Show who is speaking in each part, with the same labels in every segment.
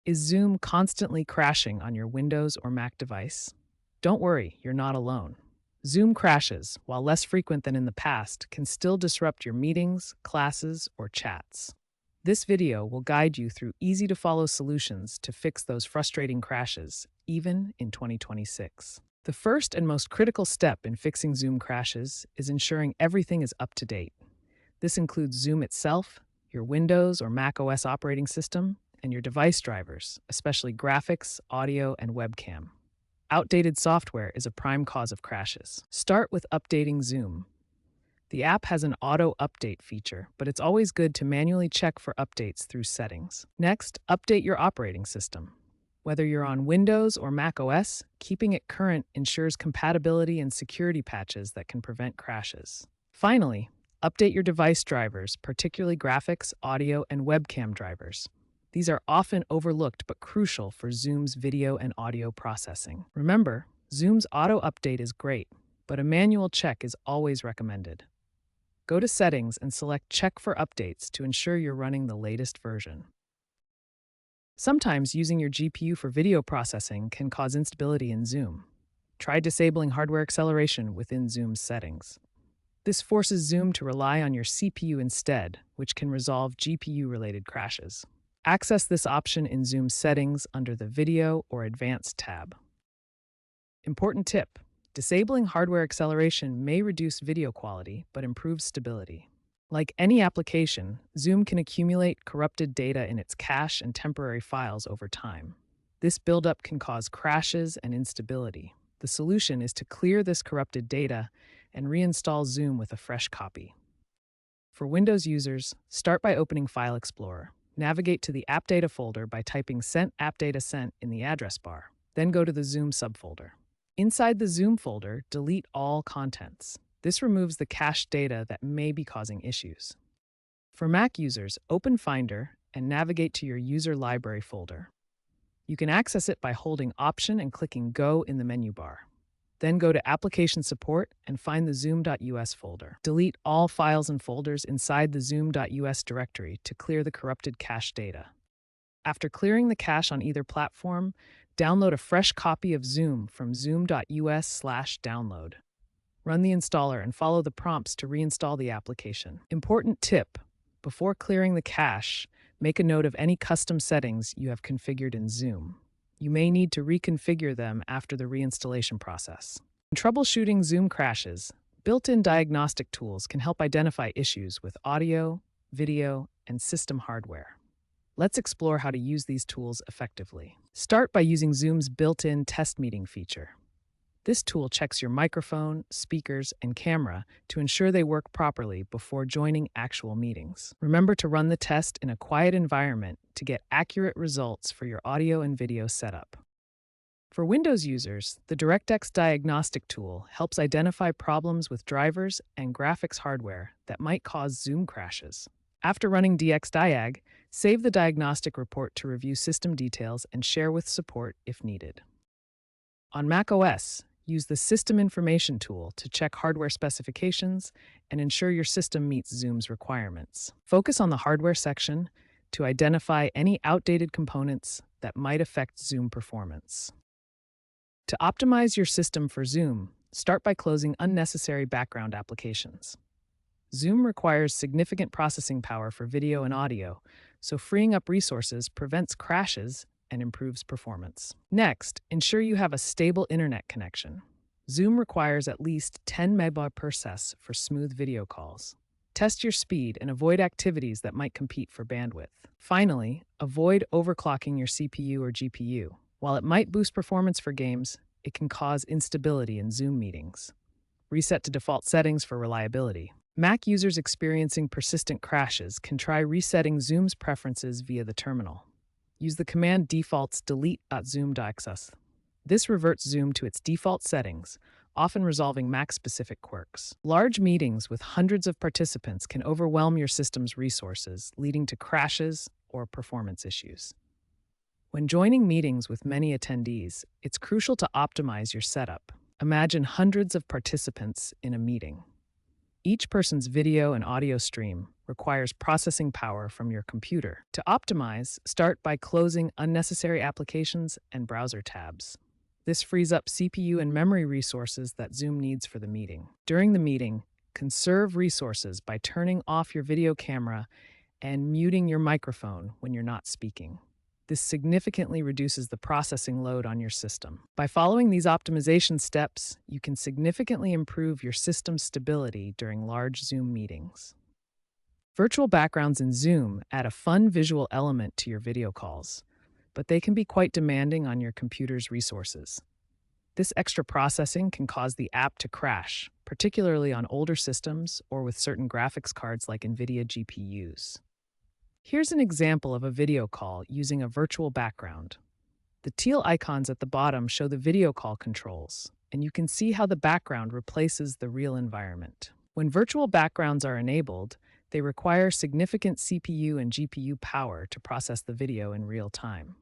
Speaker 1: Is Zoom constantly crashing on your Windows or Mac device? Don't worry, you're not alone. Zoom crashes, while less frequent than in the past, can still disrupt your meetings, classes, or chats. This video will guide you through easy-to-follow solutions to fix those frustrating crashes, even in 2026. The first and most critical step in fixing Zoom crashes is ensuring everything is up to date. This includes Zoom itself, your Windows or Mac OS operating system, and your device drivers, especially graphics, audio, and webcam. Outdated software is a prime cause of crashes. Start with updating Zoom. The app has an auto-update feature, but it's always good to manually check for updates through settings. Next, update your operating system. Whether you're on Windows or Mac OS, keeping it current ensures compatibility and security patches that can prevent crashes. Finally, update your device drivers, particularly graphics, audio, and webcam drivers. These are often overlooked but crucial for Zoom's video and audio processing. Remember, Zoom's auto-update is great, but a manual check is always recommended. Go to Settings and select Check for Updates to ensure you're running the latest version. Sometimes using your GPU for video processing can cause instability in Zoom. Try disabling hardware acceleration within Zoom's settings. This forces Zoom to rely on your CPU instead, which can resolve GPU-related crashes. Access this option in Zoom settings under the Video or Advanced tab. Important tip: disabling hardware acceleration may reduce video quality but improves stability. Like any application, Zoom can accumulate corrupted data in its cache and temporary files over time. This buildup can cause crashes and instability. The solution is to clear this corrupted data and reinstall Zoom with a fresh copy. For Windows users, start by opening File Explorer. Navigate to the App Data folder by typing Sent App Data Sent in the address bar. Then go to the Zoom subfolder. Inside the Zoom folder, delete all contents. This removes the cached data that may be causing issues. For Mac users, open Finder and navigate to your User Library folder. You can access it by holding Option and clicking Go in the menu bar. Then go to Application Support and find the Zoom.us folder. Delete all files and folders inside the Zoom.us directory to clear the corrupted cache data. After clearing the cache on either platform, download a fresh copy of Zoom from zoom.us/download. Run the installer and follow the prompts to reinstall the application. Important tip: before clearing the cache, make a note of any custom settings you have configured in Zoom. You may need to reconfigure them after the reinstallation process. In troubleshooting Zoom crashes, built-in diagnostic tools can help identify issues with audio, video, and system hardware. Let's explore how to use these tools effectively. Start by using Zoom's built-in test meeting feature. This tool checks your microphone, speakers, and camera to ensure they work properly before joining actual meetings. Remember to run the test in a quiet environment to get accurate results for your audio and video setup. For Windows users, the DirectX diagnostic tool helps identify problems with drivers and graphics hardware that might cause Zoom crashes. After running DXDiag, save the diagnostic report to review system details and share with support if needed. On Mac OS, use the System Information tool to check hardware specifications and ensure your system meets Zoom's requirements. Focus on the hardware section to identify any outdated components that might affect Zoom performance. To optimize your system for Zoom, start by closing unnecessary background applications. Zoom requires significant processing power for video and audio, so freeing up resources prevents crashes and improves performance. Next, ensure you have a stable internet connection. Zoom requires at least 10 Mbps for smooth video calls. Test your speed and avoid activities that might compete for bandwidth. Finally, avoid overclocking your CPU or GPU. While it might boost performance for games, it can cause instability in Zoom meetings. Reset to default settings for reliability. Mac users experiencing persistent crashes can try resetting Zoom's preferences via the terminal. Use the command defaults delete.zoom.xs. This reverts Zoom to its default settings, often resolving Mac-specific quirks. Large meetings with hundreds of participants can overwhelm your system's resources, leading to crashes or performance issues. When joining meetings with many attendees, it's crucial to optimize your setup. Imagine hundreds of participants in a meeting. Each person's video and audio stream requires processing power from your computer. To optimize, start by closing unnecessary applications and browser tabs. This frees up CPU and memory resources that Zoom needs for the meeting. During the meeting, conserve resources by turning off your video camera and muting your microphone when you're not speaking. This significantly reduces the processing load on your system. By following these optimization steps, you can significantly improve your system's stability during large Zoom meetings. Virtual backgrounds in Zoom add a fun visual element to your video calls, but they can be quite demanding on your computer's resources. This extra processing can cause the app to crash, particularly on older systems or with certain graphics cards like NVIDIA GPUs. Here's an example of a video call using a virtual background. The teal icons at the bottom show the video call controls, and you can see how the background replaces the real environment. When virtual backgrounds are enabled, they require significant CPU and GPU power to process the video in real time.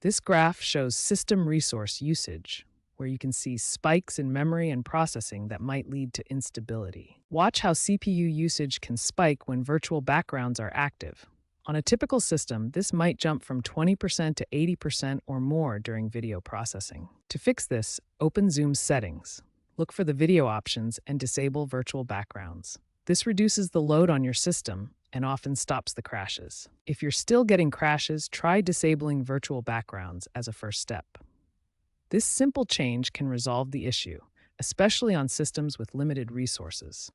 Speaker 1: This graph shows system resource usage, where you can see spikes in memory and processing that might lead to instability. Watch how CPU usage can spike when virtual backgrounds are active. On a typical system, this might jump from 20% to 80% or more during video processing. To fix this, open Zoom's settings. Look for the video options and disable virtual backgrounds. This reduces the load on your system and often stops the crashes. If you're still getting crashes, try disabling virtual backgrounds as a first step. This simple change can resolve the issue, especially on systems with limited resources.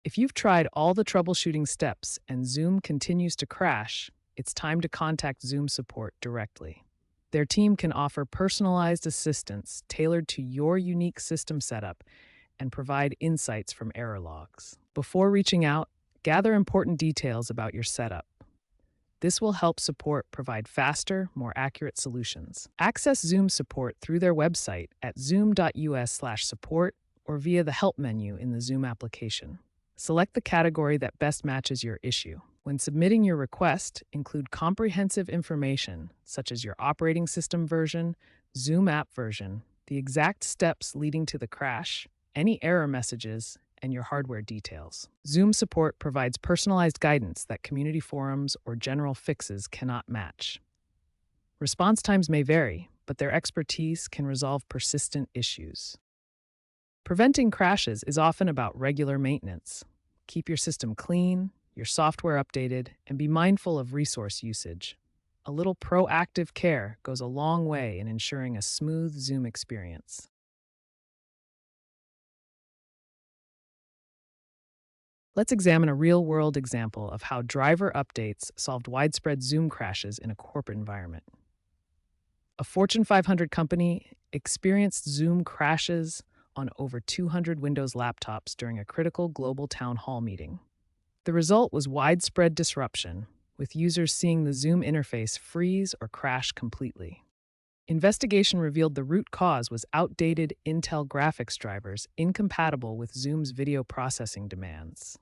Speaker 1: If you've tried all the troubleshooting steps and Zoom continues to crash, it's time to contact Zoom support directly. Their team can offer personalized assistance tailored to your unique system setup and provide insights from error logs. Before reaching out, gather important details about your setup. This will help support provide faster, more accurate solutions. Access Zoom support through their website at zoom.us/support or via the Help menu in the Zoom application. Select the category that best matches your issue. When submitting your request, include comprehensive information such as your operating system version, Zoom app version, the exact steps leading to the crash, any error messages, and your hardware details. Zoom support provides personalized guidance that community forums or general fixes cannot match. Response times may vary, but their expertise can resolve persistent issues. Preventing crashes is often about regular maintenance. Keep your system clean, your software updated, and be mindful of resource usage. A little proactive care goes a long way in ensuring a smooth Zoom experience. Let's examine a real-world example of how driver updates solved widespread Zoom crashes in a corporate environment. A Fortune 500 company experienced Zoom crashes on over 200 Windows laptops during a critical global town hall meeting. The result was widespread disruption, with users seeing the Zoom interface freeze or crash completely. Investigation revealed the root cause was outdated Intel graphics drivers incompatible with Zoom's video processing demands.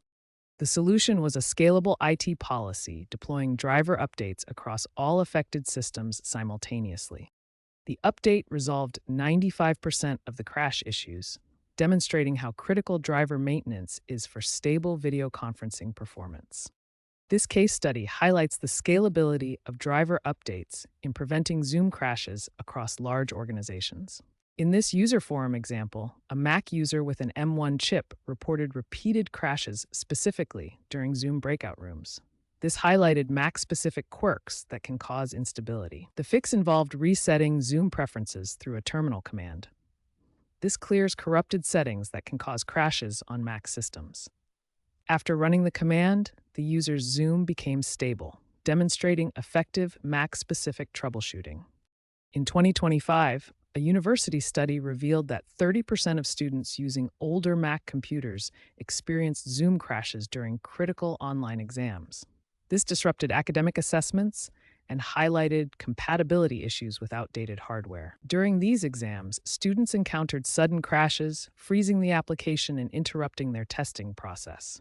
Speaker 1: The solution was a scalable IT policy deploying driver updates across all affected systems simultaneously. The update resolved 95% of the crash issues, demonstrating how critical driver maintenance is for stable video conferencing performance. This case study highlights the scalability of driver updates in preventing Zoom crashes across large organizations. In this user forum example, a Mac user with an M1 chip reported repeated crashes specifically during Zoom breakout rooms. This highlighted Mac-specific quirks that can cause instability. The fix involved resetting Zoom preferences through a terminal command. This clears corrupted settings that can cause crashes on Mac systems. After running the command, the user's Zoom became stable, demonstrating effective Mac-specific troubleshooting. In 2025, a university study revealed that 30% of students using older Mac computers experienced Zoom crashes during critical online exams. This disrupted academic assessments and highlighted compatibility issues with outdated hardware. During these exams, students encountered sudden crashes, freezing the application and interrupting their testing process.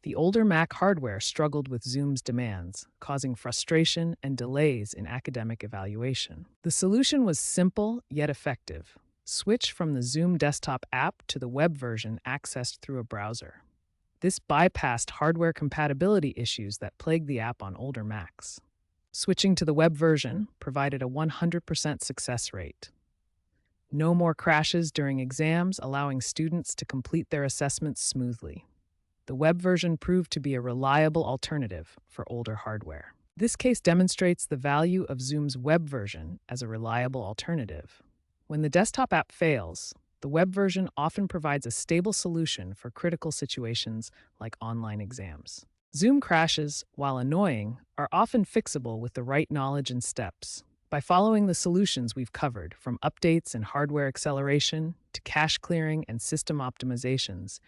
Speaker 1: The older Mac hardware struggled with Zoom's demands, causing frustration and delays in academic evaluation. The solution was simple yet effective. Switch from the Zoom desktop app to the web version accessed through a browser. This bypassed hardware compatibility issues that plagued the app on older Macs. Switching to the web version provided a 100% success rate. No more crashes during exams, allowing students to complete their assessments smoothly. The web version proved to be a reliable alternative for older hardware. This case demonstrates the value of Zoom's web version as a reliable alternative. When the desktop app fails, the web version often provides a stable solution for critical situations like online exams. Zoom crashes, while annoying, are often fixable with the right knowledge and steps. By following the solutions we've covered, from updates and hardware acceleration to cache clearing and system optimizations,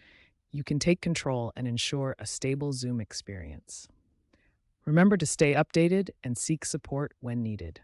Speaker 1: you can take control and ensure a stable Zoom experience. Remember to stay updated and seek support when needed.